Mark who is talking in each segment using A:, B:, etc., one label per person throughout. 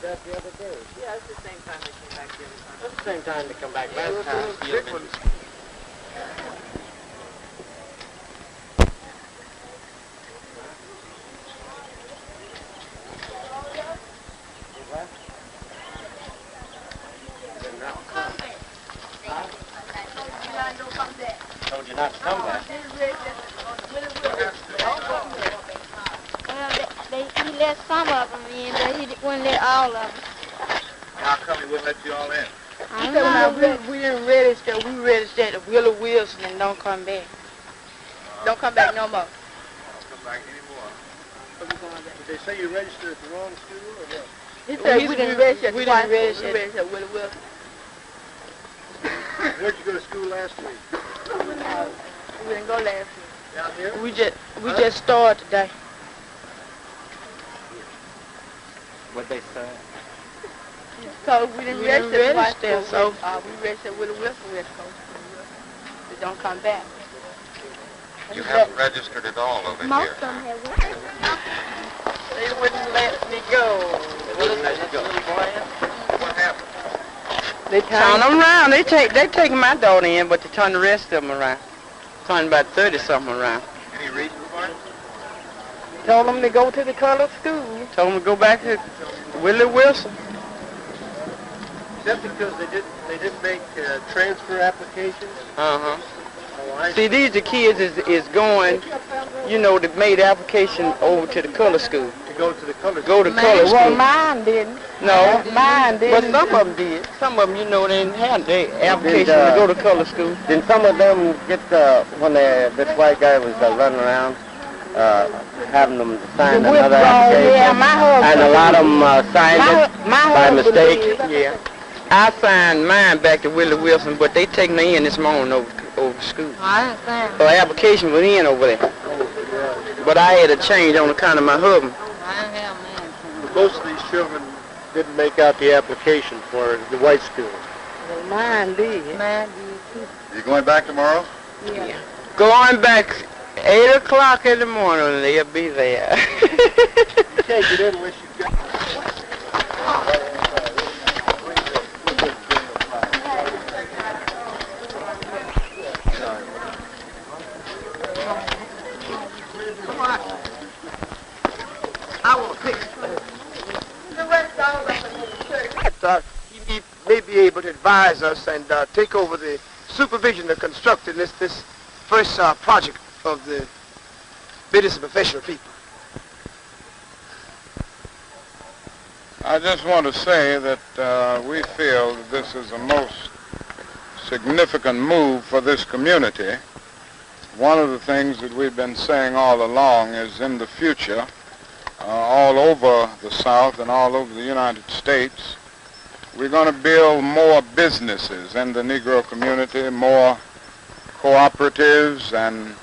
A: did that the other day.
B: Yeah, it's the same time they came back the other time.
A: That's the same time they come back last
C: Those
A: time.
C: big ones.
A: Told you not to come back.
D: Well, he let some of them in, but he wouldn't let all of them.
C: How come he wouldn't let you all in?
D: I don't know.
B: We didn't register. We registered at Willow Wilson and don't come back. Don't come back no more.
C: Don't come back anymore.
A: Did they say you registered at the wrong school or what?
B: He said we didn't register. We didn't register. We registered at Willow Wilson.
A: Where'd you go to school last week?
B: We didn't go last week.
A: Down here?
B: We just started today.
A: What'd they say?
B: So we didn't register.
D: register,
B: We registered with the Wilson West Coast. They don't come back.
C: You haven't registered at all over
D: Most
C: here.
D: of them have registered.
B: They wouldn't let me go.
C: What happened?
E: They turn them around. They take my daughter in, but they turn the rest of them around. Turn about 30-something around.
C: Any reason for it?
E: Told them to go to the colored school. Told them to go back to Willie Wilson.
A: Is that because they didn't make transfer applications?
E: Uh-huh.
A: Oh, I
E: See, these the kids is going, you know, that made application over to the color school.
A: to go to the color
E: Go to color
B: Well,
E: school.
B: mine didn't.
E: No,
B: Mine
E: but
B: didn't.
E: some of them did. Some of them, you know, they didn't have the application to go to color school.
A: Did some of them get, when this white guy was running around, having them sign
B: The
A: another
B: withdrawal,
A: application?
B: yeah, my husband.
A: And a lot of them signed it
B: My
A: by
B: husband
A: mistake?
B: did.
E: Yeah. I signed mine back to Willie Wilson, but they taking me in this morning over to school.
B: I understand.
E: So application was in over there. But I had a change on account of my husband.
B: I didn't have mine.
A: Most of these children didn't make out the application for the white school.
B: Well, mine did. Mine did too.
C: You going back tomorrow?
B: Yeah.
E: Going back 8 o'clock in the morning, they'll be there.
A: You can't get in unless you've got...
F: He may be able to advise us and take over the supervision of constructing this first project of the business and professional people.
G: I just want to say that we feel that this is a most significant move for this community. One of the things that we've been saying all along is in the future, all over the South and all over the United States, we're going to build more businesses in the Negro community, more cooperatives, and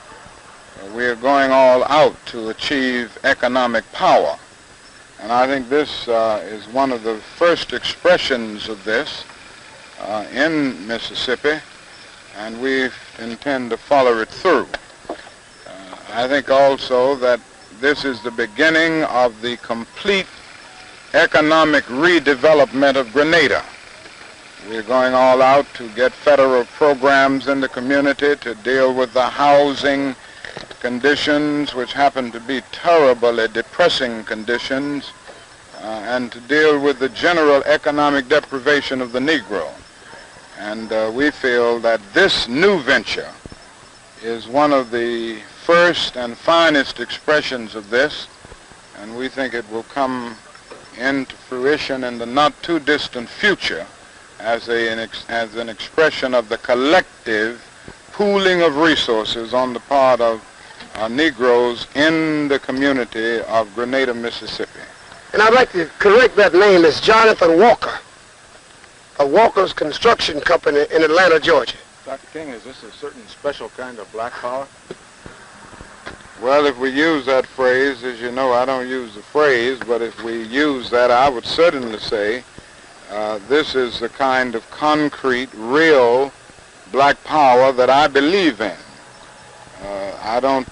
G: we're going all out to achieve economic power. And I think this is one of the first expressions of this in Mississippi, and we intend to follow it through. I think also that this is the beginning of the complete economic redevelopment of Grenada. We're going all out to get federal programs in the community to deal with the housing conditions, which happen to be terribly depressing conditions, and to deal with the general economic deprivation of the Negro. And we feel that this new venture is one of the first and finest expressions of this, and we think it will come into fruition in the not too distant future as an expression of the collective pooling of resources on the part of Negroes in the community of Grenada, Mississippi.
F: And I'd like to correct that name. It's Jonathan Walker, of Walker's Construction Company in Atlanta, Georgia.
G: Dr. King, is this a certain special kind of black power? Well, if we use that phrase, as you know, I don't use the phrase, but if we use that, I would certainly say this is the kind of concrete, real black power that I believe in. I don't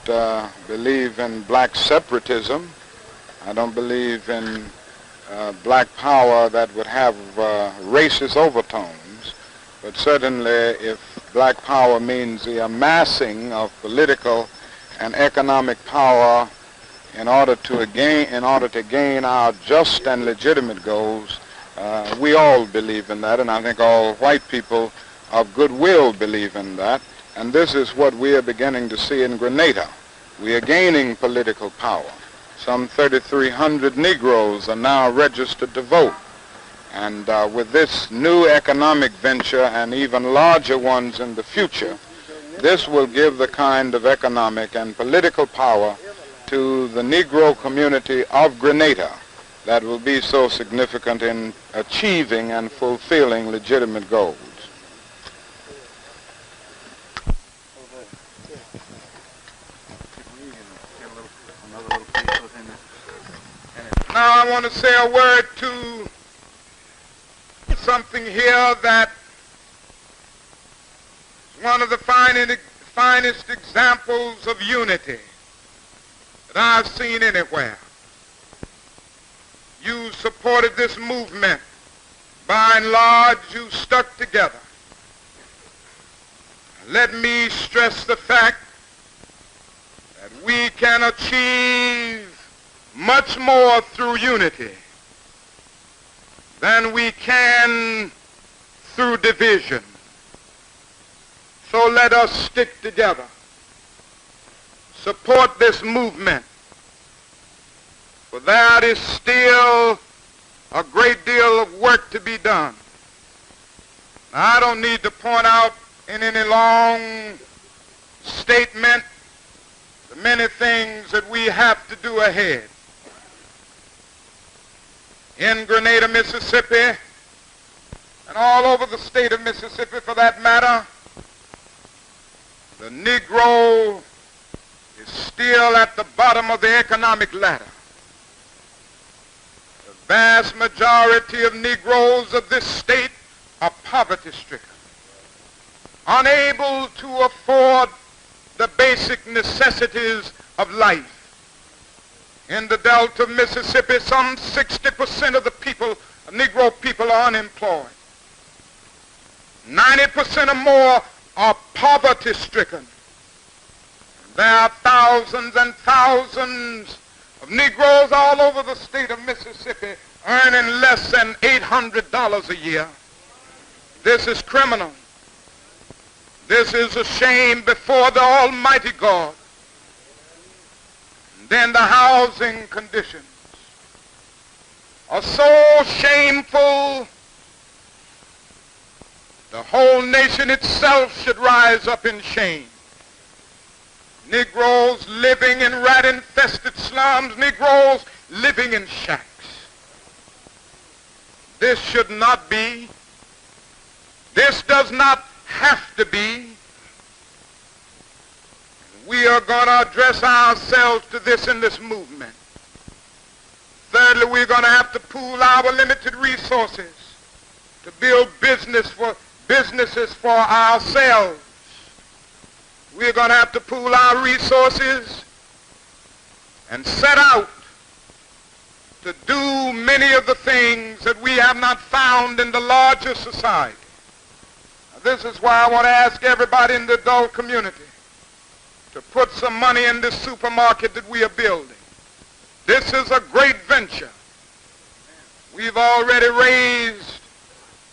G: believe in black separatism. I don't believe in black power that would have racist overtones, but certainly if black power means the amassing of political and economic power in order to gain our just and legitimate goals, we all believe in that, and I think all white people of goodwill believe in that. And this is what we are beginning to see in Grenada. We are gaining political power. Some 3,300 Negroes are now registered to vote. And with this new economic venture and even larger ones in the future, this will give the kind of economic and political power to the Negro community of Grenada that will be so significant in achieving and fulfilling legitimate goals. Now I want to say a word to something here that is one of the finest examples of unity that I've seen anywhere. You supported this movement. By and large, you stuck together. Let me stress the fact that we can achieve much more through unity than we can through division. So let us stick together. Support this movement. For there is still a great deal of work to be done. Now, I don't need to point out in any long statement the many things that we have to do ahead. In Grenada, Mississippi, and all over the state of Mississippi for that matter, the Negro is still at the bottom of the economic ladder. The vast majority of Negroes of this state are poverty-stricken, unable to afford the basic necessities of life. In the Delta of Mississippi, some 60% of the people, Negro people, are unemployed. 90% or more are poverty-stricken. There are thousands and thousands of Negroes all over the state of Mississippi earning less than $800 a year. This is criminal. This is a shame before the Almighty God. Then the housing conditions are so shameful, the whole nation itself should rise up in shame. Negroes living in rat-infested slums, Negroes living in shacks. This should not be. This does not have to be. We are going to address ourselves to this in this movement. Thirdly, we're going to have to pool our limited resources to build businesses for ourselves. We're going to have to pool our resources and set out to do many of the things that we have not found in the larger society. Now, this is why I want to ask everybody in the adult community to put some money in this supermarket that we are building. This is a great venture. We've already raised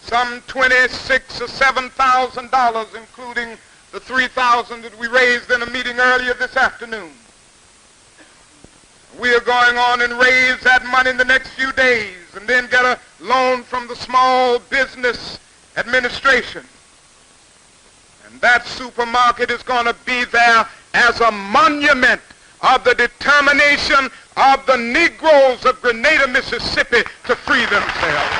G: some $26,000 or $7,000, including the $3,000 that we raised in a meeting earlier this afternoon. We are going on and raise that money in the next few days and then get a loan from the Small Business Administration. And that supermarket is going to be there as a monument of the determination of the Negroes of Grenada, Mississippi to free themselves.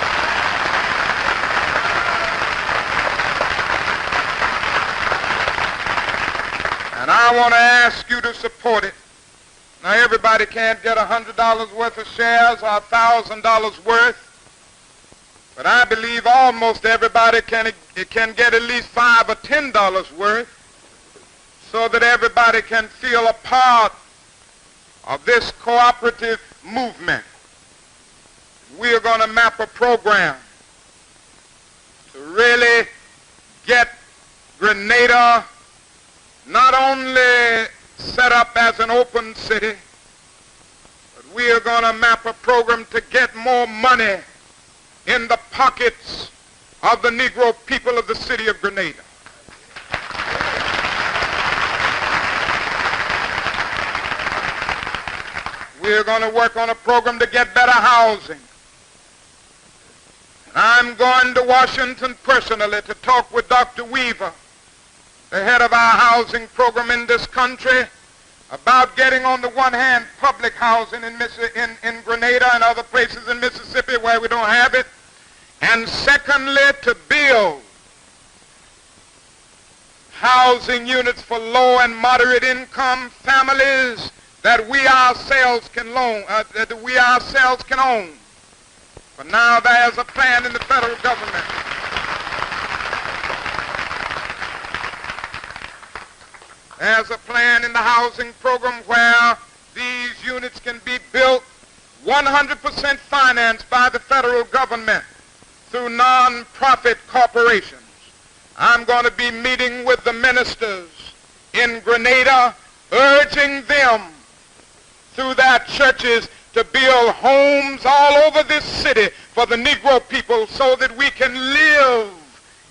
G: And I want to ask you to support it. Now, everybody can't get $100 worth of shares or $1,000 worth, but I believe almost everybody can get at least $5 or $10 worth, so that everybody can feel a part of this cooperative movement. we are going to map a program to really get Grenada not only set up as an open city, but we are going to map a program to get more money in the pockets of the Negro people of the city of Grenada. We are going to work on a program to get better housing. And I'm going to Washington personally to talk with Dr. Weaver, the head of our housing program in this country, about getting, on the one hand, public housing in Grenada and other places in Mississippi where we don't have it, and secondly, to build housing units for low and moderate income families that we ourselves can own. But now there's a plan in the federal government There's a plan in the housing program where these units can be built 100% financed by the federal government through non-profit corporations. I'm going to be meeting with the ministers in Grenada, urging them through their churches to build homes all over this city for the Negro people so that we can live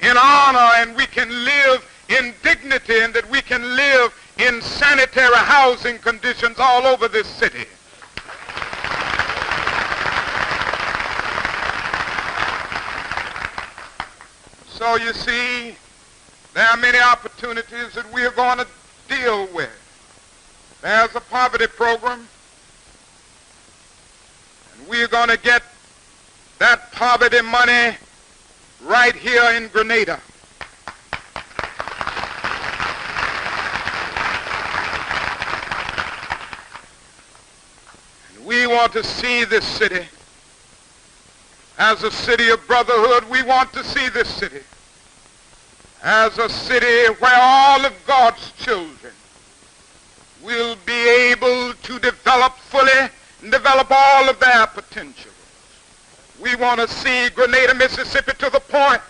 G: in honor and we can live in dignity and that we can live in sanitary housing conditions all over this city. So you see, there are many opportunities that we are going to deal with. There's a poverty program, and we're going to get that poverty money right here in Grenada. And we want to see this city as a city of brotherhood. We want to see this city as a city where all of God's children will be able to develop fully and develop all of their potentials. We want to see Grenada, Mississippi to the point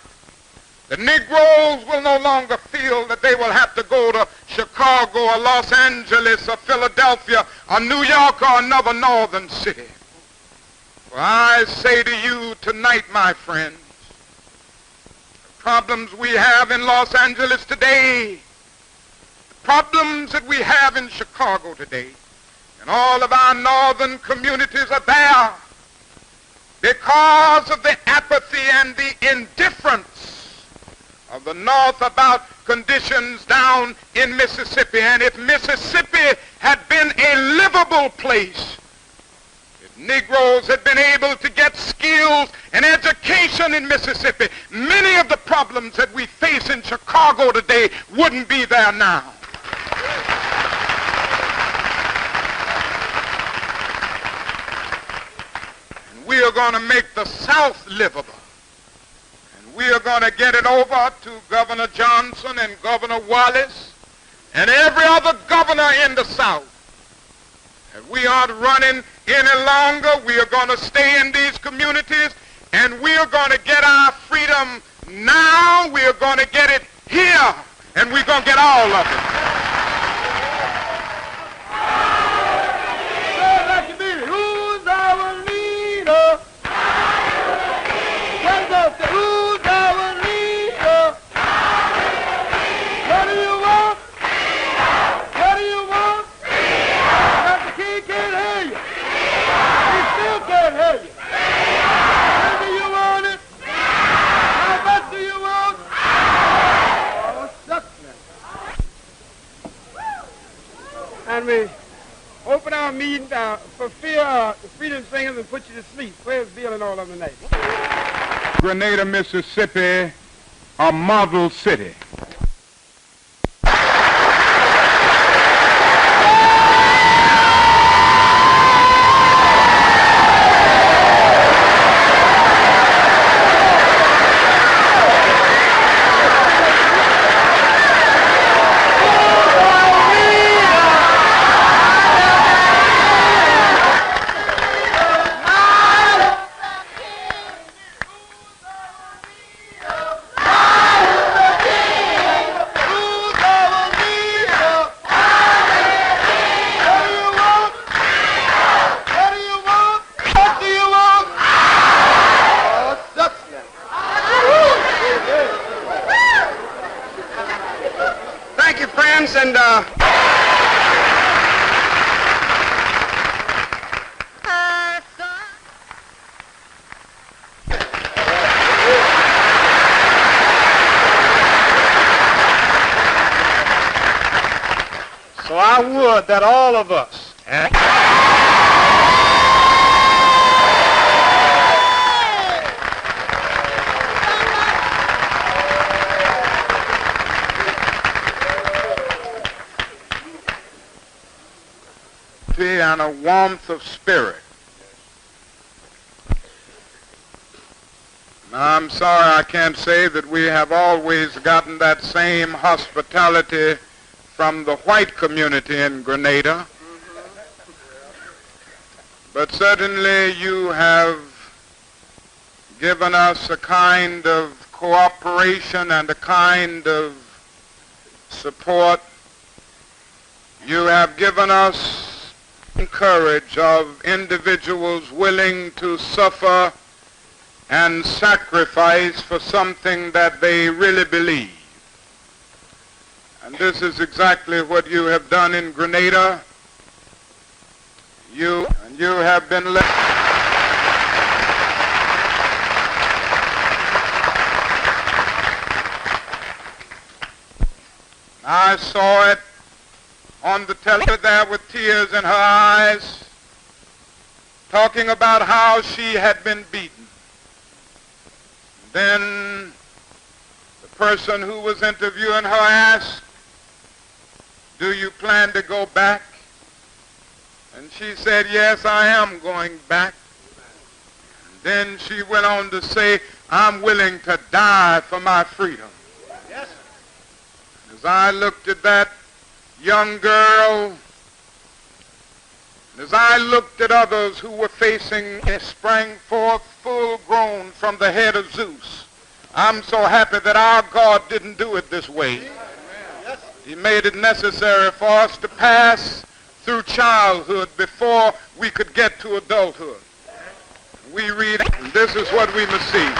G: that Negroes will no longer feel that they will have to go to Chicago or Los Angeles or Philadelphia or New York or another northern city. Well, I say to you tonight, my friends, the problems we have in Los Angeles today, the problems that we have in Chicago today, and all of our northern communities are there because of the apathy and the indifference of the North about conditions down in Mississippi. And if Mississippi had been a livable place, Negroes had been able to get skills and education in Mississippi, many of the problems that we face in Chicago today wouldn't be there now. And we are going to make the South livable. And we are going to get it over to Governor Johnson and Governor Wallace and every other governor in the South. And we aren't running any longer. We are going to stay in these communities, and we are going to get our freedom now. We are going to get it here, and we're going to get all of it.
F: Who's our leader? Who's our leader? What do you want? What do you want? Dr. King can't hear you. He still can't hear you. When do you want it? How much do you want? Oh, shucks now. And we open our meeting for fear the freedom singers and put you to sleep. Where's Bill and all of them tonight?
G: Grenada, Mississippi, a model city.
F: I would that all of us
G: and a warmth of spirit. Now, I'm sorry I can't say that we have always gotten that same hospitality from the white community in Grenada, but certainly you have given us a kind of cooperation and a kind of support. You have given us courage of individuals willing to suffer and sacrifice for something that they really believe. And this is exactly what you have done in Grenada. You have been led. I saw it on the television there with tears in her eyes, talking about how she had been beaten. Then the person who was interviewing her asked, "Do you plan to go back?" And she said, "Yes, I am going back." And then she went on to say, "I'm willing to die for my freedom."
F: Yes.
G: As I looked at that young girl, as I looked at others who were facing and sprang forth full grown from the head of Zeus, I'm so happy that our God didn't do it this way. He made it necessary for us to pass through childhood before we could get to adulthood. We read, and this is what we must see.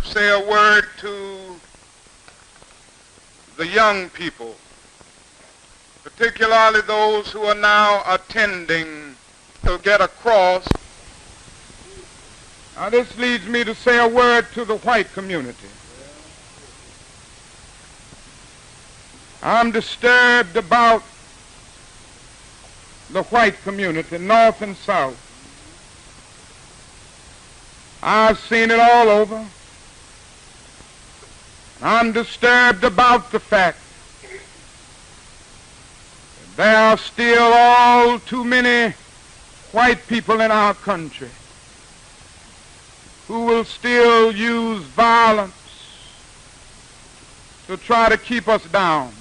G: Say a word to the young people, particularly those who are now attending to get across. Now this leads me to say a word to the white community. I'm disturbed about the white community, north and south. I've seen it all over. I'm disturbed about the fact that there are still all too many white people in our country who will still use violence to try to keep us down.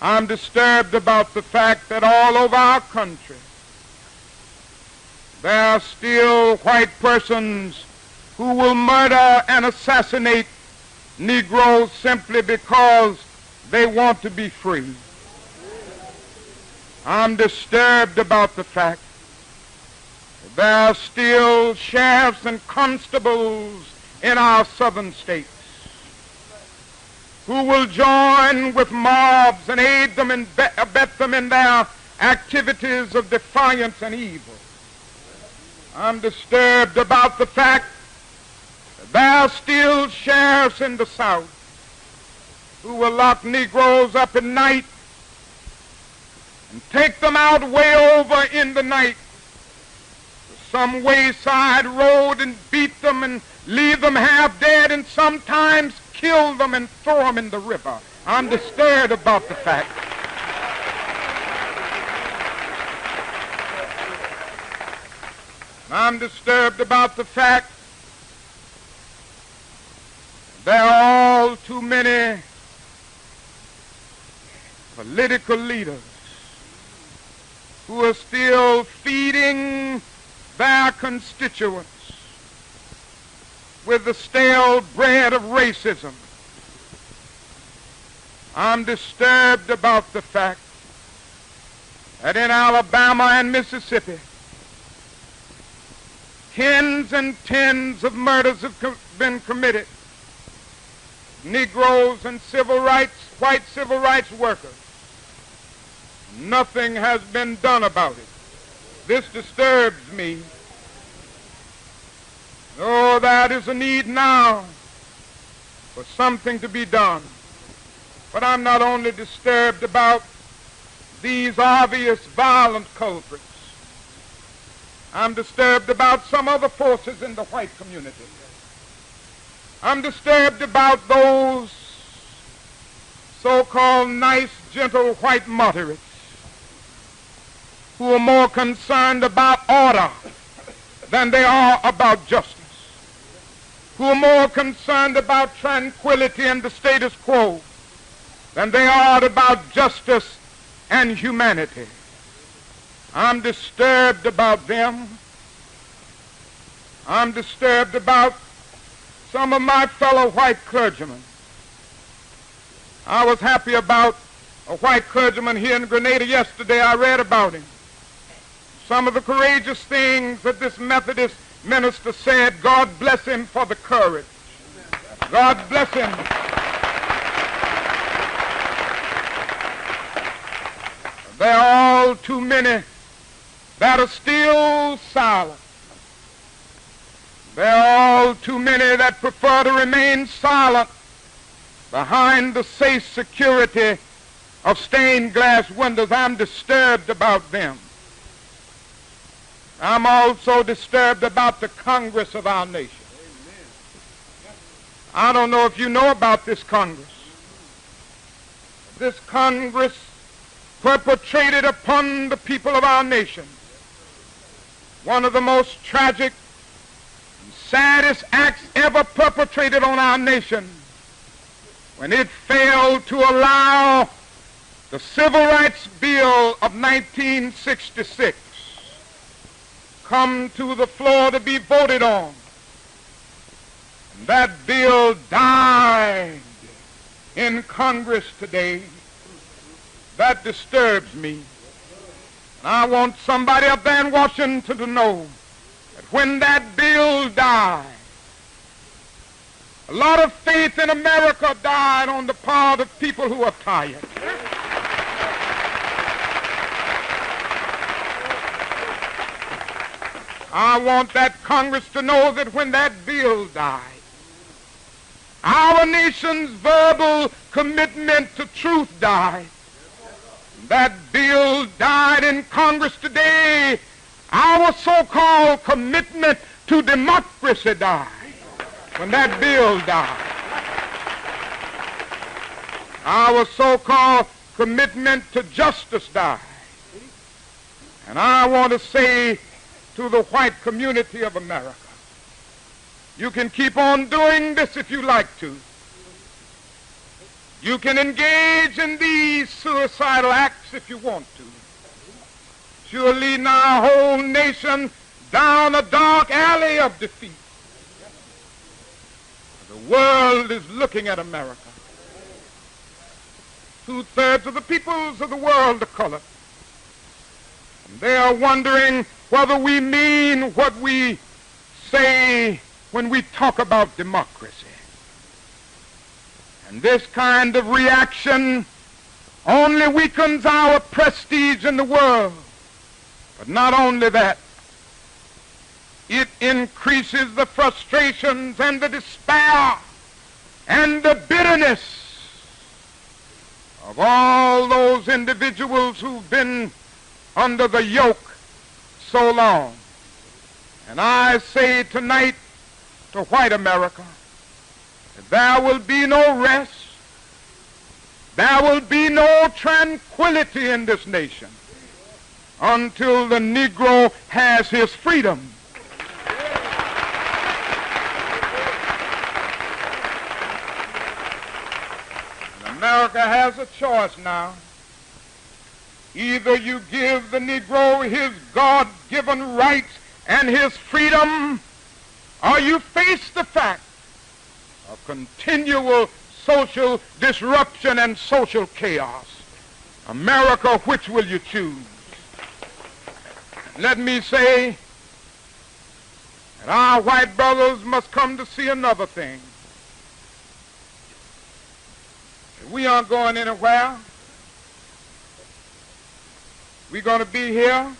G: I'm disturbed about the fact that all over our country there are still white persons who will murder and assassinate Negroes simply because they want to be free. I'm disturbed about the fact that there are still sheriffs and constables in our southern states who will join with mobs and aid them and abet them in their activities of defiance and evil. I'm disturbed about the fact there are still sheriffs in the South who will lock Negroes up at night and take them out way over in the night to some wayside road and beat them and leave them half dead and sometimes kill them and throw them in the river. I'm disturbed about the fact there are all too many political leaders who are still feeding their constituents with the stale bread of racism. I'm disturbed about the fact that in Alabama and Mississippi, tens and tens of murders have been committed. Negroes and white civil rights workers. Nothing has been done about it. This disturbs me. Oh, that is a need now
F: for something to be done. But I'm not only disturbed about these obvious violent culprits. I'm disturbed about some other forces in the white community. I'm disturbed about those so-called nice, gentle white moderates who are more concerned about order than they are about justice, who are more concerned about tranquility and the status quo than they are about justice and humanity. I'm disturbed about them. I'm disturbed about some of my fellow white clergymen. I was happy about a white clergyman here in Grenada yesterday. I read about him. Some of the courageous things that this Methodist minister said. God bless him for the courage. God bless him. There are all too many that are still silent. There are all too many that prefer to remain silent behind the safe security of stained glass windows. I'm disturbed about them. I'm also disturbed about the Congress of our nation. I don't know if you know about this Congress. This Congress perpetrated upon the people of our nation one of the most tragic and saddest acts ever perpetrated on our nation when it failed to allow the Civil Rights Bill of 1966 come to the floor to be voted on. And that bill died in Congress today. That disturbs me. And I want somebody up there in Washington to know that when that bill died, a lot of faith in America died on the part of people who are tired. I want that Congress to know that when that bill died, our nation's verbal commitment to truth died. That bill died in Congress today. Our so-called commitment to democracy died when that bill died. Our so-called commitment to justice died. And I want to say to the white community of America, you can keep on doing this if you like to. You can engage in these suicidal acts if you want to. You're leading our whole nation down a dark alley of defeat. The world is looking at America. 2/3 of the peoples of the world are colored. And they are wondering whether we mean what we say when we talk about democracy. And this kind of reaction only weakens our prestige in the world. But not only that, it increases the frustrations and the despair and the bitterness of all those individuals who've been under the yoke so long. And I say tonight to white America, that there will be no rest, there will be no tranquility in this nation until the Negro has his freedom. And America has a choice now. Either you give the Negro his God-given rights and his freedom, or you face the fact of continual social disruption and social chaos. America, which will you choose? Let me say that our white brothers must come to see another thing. We aren't going anywhere. We're going to be here.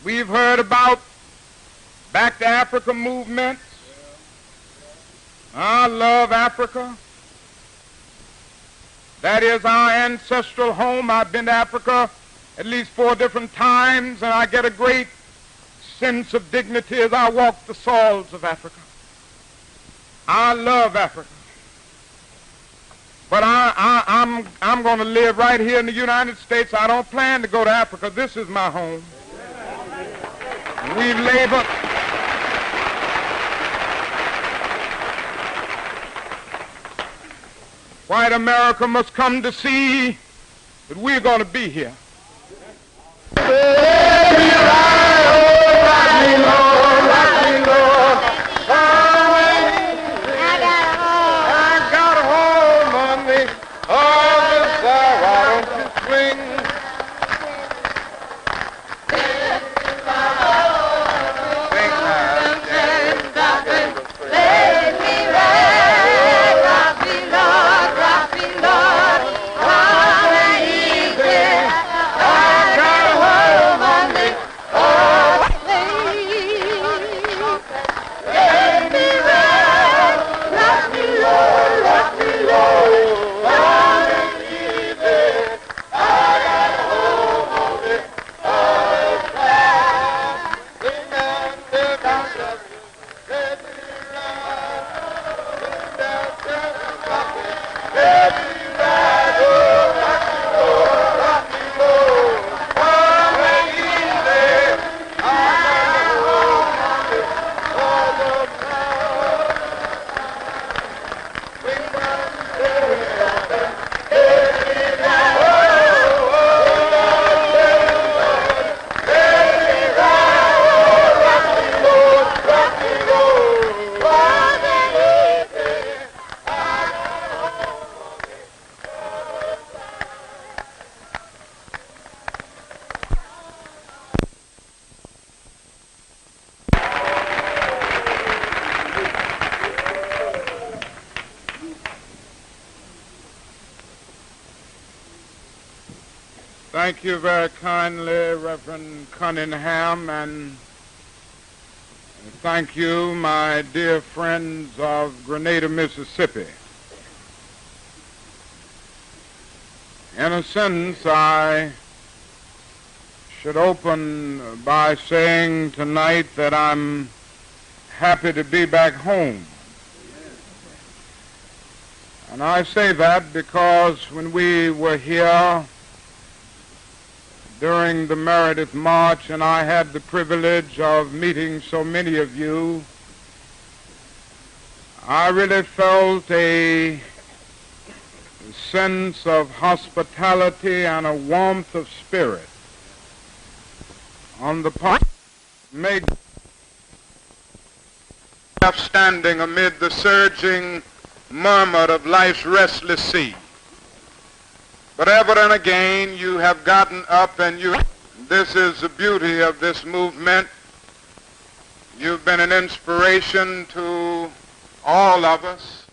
F: We've heard about Back to Africa movements.
G: I love Africa. That is our ancestral home. I've been to Africa at least 4 different times, and I get a great sense of dignity as I walk the soils of Africa. I love Africa. But I'm going to live right here in the United States. I don't plan to go to Africa. This is my home. We've labored. White America must come to see that we're going to be here. Thank you very kindly, Reverend Cunningham, and thank you, my dear friends of Grenada, Mississippi. In a sense, I should open by saying tonight that I'm happy to be back home. And I say that because when we were here during the Meredith March, and I had the privilege of meeting so many of you, I really felt a sense of hospitality and a warmth of spirit on the part make standing amid the surging murmur of life's restless sea. But ever and again, you have gotten up and this is the beauty of this movement. You've been an inspiration to all of us.